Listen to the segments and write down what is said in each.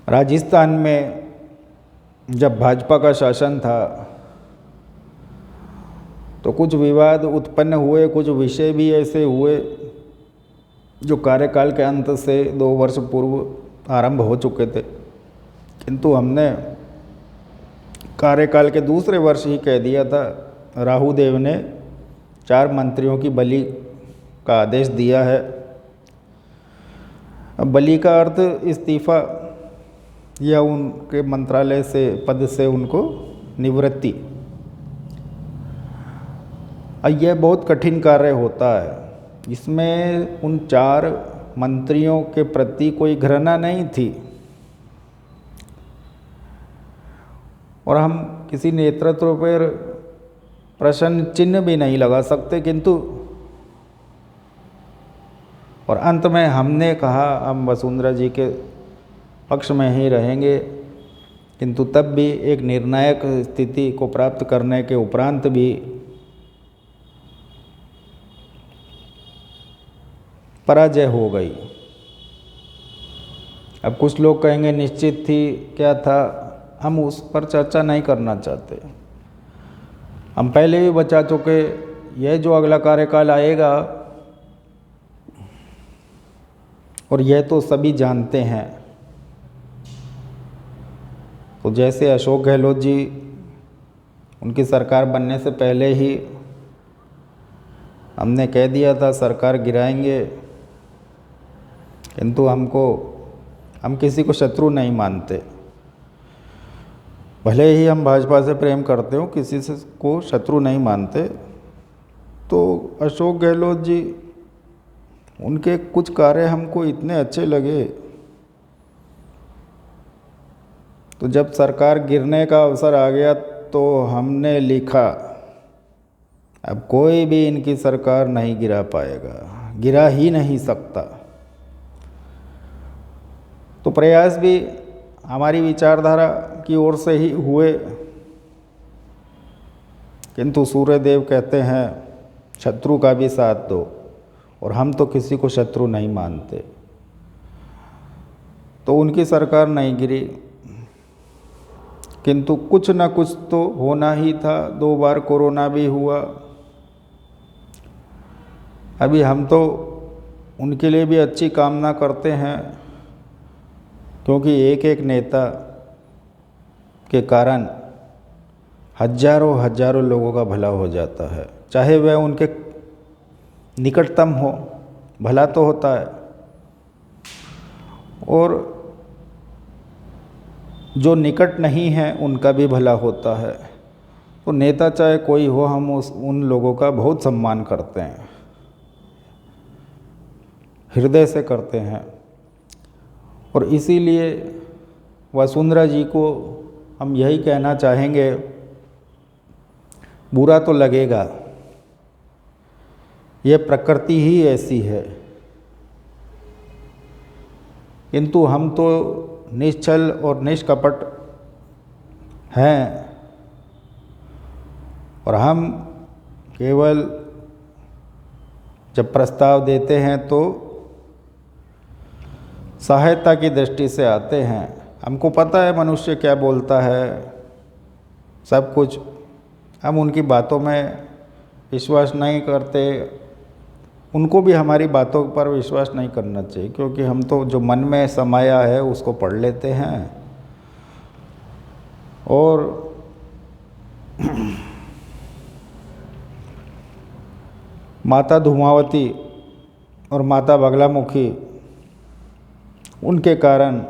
राजस्थान में जब भाजपा का शासन था तो कुछ विवाद उत्पन्न हुए, कुछ विषय भी ऐसे हुए जो कार्यकाल के अंत से 2 वर्ष पूर्व आरंभ हो चुके थे, किंतु हमने कार्यकाल के दूसरे वर्ष ही कह दिया था। राहु देव ने 4 मंत्रियों की बलि का आदेश दिया है। अब बलि का अर्थ इस्तीफा या उनके मंत्रालय से पद से उनको निवृत्ति। यह बहुत कठिन कार्य होता है। इसमें उन 4 मंत्रियों के प्रति कोई घृणा नहीं थी और हम किसी नेतृत्व पर प्रश्न चिन्ह भी नहीं लगा सकते, किंतु और अंत में हमने कहा हम वसुंधरा जी के पक्ष में ही रहेंगे, किंतु तब भी एक निर्णायक स्थिति को प्राप्त करने के उपरांत भी पराजय हो गई। अब कुछ लोग कहेंगे निश्चित थी, क्या था, हम उस पर चर्चा नहीं करना चाहते। हम पहले भी बता चुके, यह जो अगला कार्यकाल आएगा और यह तो सभी जानते हैं। तो जैसे अशोक गहलोत जी, उनकी सरकार बनने से पहले ही हमने कह दिया था सरकार गिराएंगे, किंतु हम किसी को शत्रु नहीं मानते। भले ही हम भाजपा से प्रेम करते हो, किसी से को शत्रु नहीं मानते। तो अशोक गहलोत जी, उनके कुछ कार्य हमको इतने अच्छे लगे, तो जब सरकार गिरने का अवसर आ गया तो हमने लिखा अब कोई भी इनकी सरकार नहीं गिरा पाएगा, गिरा ही नहीं सकता। तो प्रयास भी हमारी विचारधारा की ओर से ही हुए, किंतु सूर्यदेव कहते हैं शत्रु का भी साथ दो, और हम तो किसी को शत्रु नहीं मानते। तो उनकी सरकार नहीं गिरी, किंतु कुछ ना कुछ तो होना ही था। 2 बार कोरोना भी हुआ। अभी हम तो उनके लिए भी अच्छी कामना करते हैं, क्योंकि एक एक नेता के कारण हजारों लोगों का भला हो जाता है, चाहे वह उनके निकटतम हो, भला तो होता है। और जो निकट नहीं है उनका भी भला होता है। तो नेता चाहे कोई हो, हम उन लोगों का बहुत सम्मान करते हैं, हृदय से करते हैं। और इसीलिए वसुंधरा जी को हम यही कहना चाहेंगे, बुरा तो लगेगा, यह प्रकृति ही ऐसी है, किंतु हम तो निश्चल और निष्कपट हैं और हम केवल जब प्रस्ताव देते हैं तो सहायता की दृष्टि से आते हैं। हमको पता है मनुष्य क्या बोलता है, सब कुछ। हम उनकी बातों में विश्वास नहीं करते, उनको भी हमारी बातों पर विश्वास नहीं करना चाहिए, क्योंकि हम तो जो मन में समाया है उसको पढ़ लेते हैं। और माता धूमावती और माता बगलामुखी, उनके कारण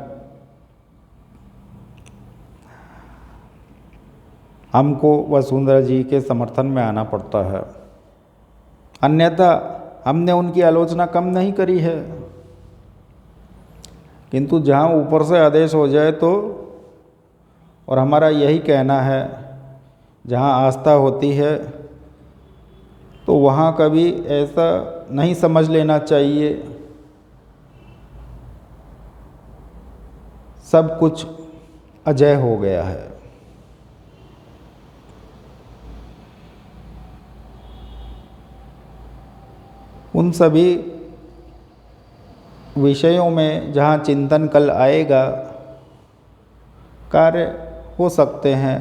हमको वसुंधरा जी के समर्थन में आना पड़ता है। अन्यथा हमने उनकी आलोचना कम नहीं करी है, किंतु जहाँ ऊपर से आदेश हो जाए तो, और हमारा यही कहना है, जहाँ आस्था होती है तो वहाँ कभी ऐसा नहीं समझ लेना चाहिए सब कुछ अजय हो गया है। उन सभी विषयों में जहाँ चिंतन कल आएगा कार्य हो सकते हैं,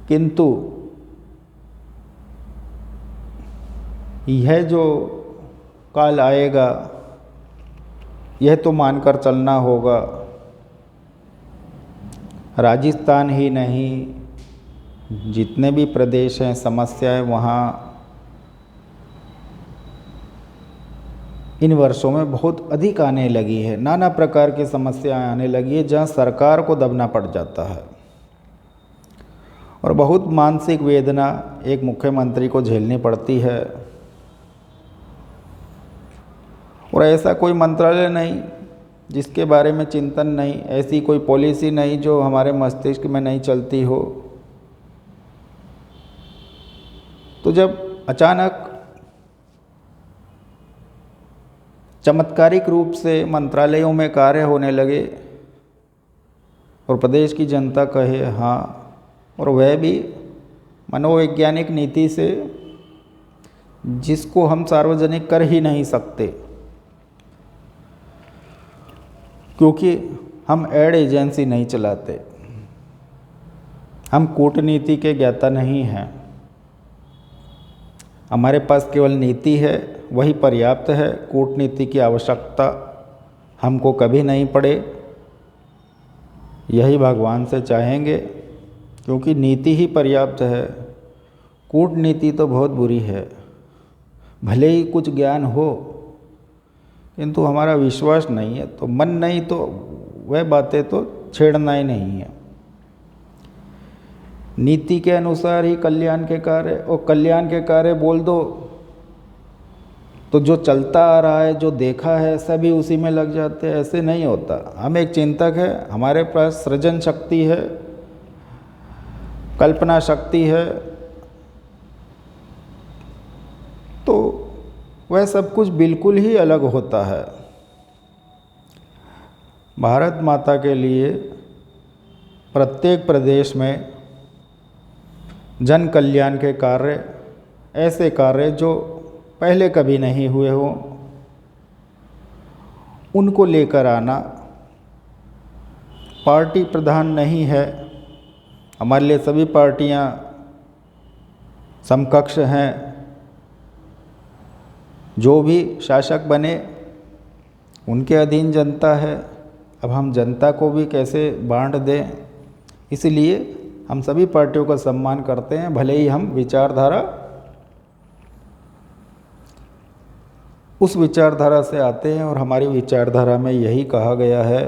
किंतु यह जो काल आएगा यह तो मानकर चलना होगा, राजस्थान ही नहीं जितने भी प्रदेश हैं समस्याएं वहाँ इन वर्षों में बहुत अधिक आने लगी है। नाना प्रकार की समस्याएं आने लगी है जहाँ सरकार को दबना पड़ जाता है और बहुत मानसिक वेदना एक मुख्यमंत्री को झेलनी पड़ती है। और ऐसा कोई मंत्रालय नहीं जिसके बारे में चिंतन नहीं, ऐसी कोई पॉलिसी नहीं जो हमारे मस्तिष्क में नहीं चलती हो। तो जब अचानक चमत्कारिक रूप से मंत्रालयों में कार्य होने लगे और प्रदेश की जनता कहे हाँ, और वह भी मनोवैज्ञानिक नीति से जिसको हम सार्वजनिक कर ही नहीं सकते, क्योंकि हम एड एजेंसी नहीं चलाते, हम कूटनीति के ज्ञाता नहीं हैं। हमारे पास केवल नीति है, वही पर्याप्त है। कूटनीति की आवश्यकता हमको कभी नहीं पड़े, यही भगवान से चाहेंगे, क्योंकि नीति ही पर्याप्त है। कूटनीति तो बहुत बुरी है, भले ही कुछ ज्ञान हो किंतु हमारा विश्वास नहीं है, तो मन नहीं तो वह बातें तो छेड़ना ही नहीं है। नीति के अनुसार ही कल्याण के कार्य, और कल्याण के कार्य बोल दो तो जो चलता आ रहा है, जो देखा है, सभी उसी में लग जाते हैं। ऐसे नहीं होता। हम एक चिंतक है, हमारे पास सृजन शक्ति है, कल्पना शक्ति है, तो वह सब कुछ बिल्कुल ही अलग होता है। भारत माता के लिए प्रत्येक प्रदेश में जन कल्याण के कार्य, ऐसे कार्य जो पहले कभी नहीं हुए हों, उनको लेकर आना पार्टी प्रधान नहीं है। हमारे लिए सभी पार्टियां समकक्ष हैं। जो भी शासक बने उनके अधीन जनता है। अब हम जनता को भी कैसे बांट दें, इसलिए हम सभी पार्टियों का सम्मान करते हैं, भले ही हम विचारधारा उस विचारधारा से आते हैं। और हमारी विचारधारा में यही कहा गया है,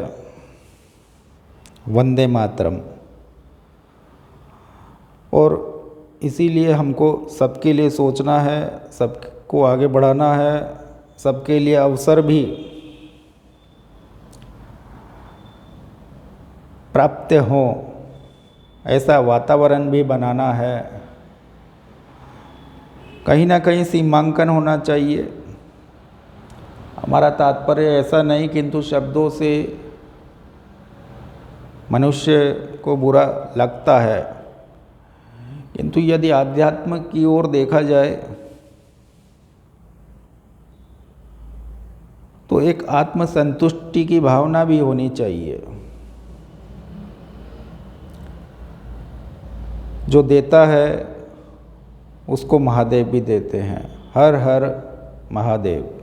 वंदे मातरम। और इसीलिए हमको सबके लिए सोचना है, सबको आगे बढ़ाना है, सबके लिए अवसर भी प्राप्त हो, ऐसा वातावरण भी बनाना है। कहीं ना कहीं सीमांकन होना चाहिए। हमारा तात्पर्य ऐसा नहीं, किंतु शब्दों से मनुष्य को बुरा लगता है, किंतु यदि आध्यात्म की ओर देखा जाए तो एक आत्मसंतुष्टि की भावना भी होनी चाहिए। जो देता है उसको महादेव भी देते हैं। हर हर महादेव।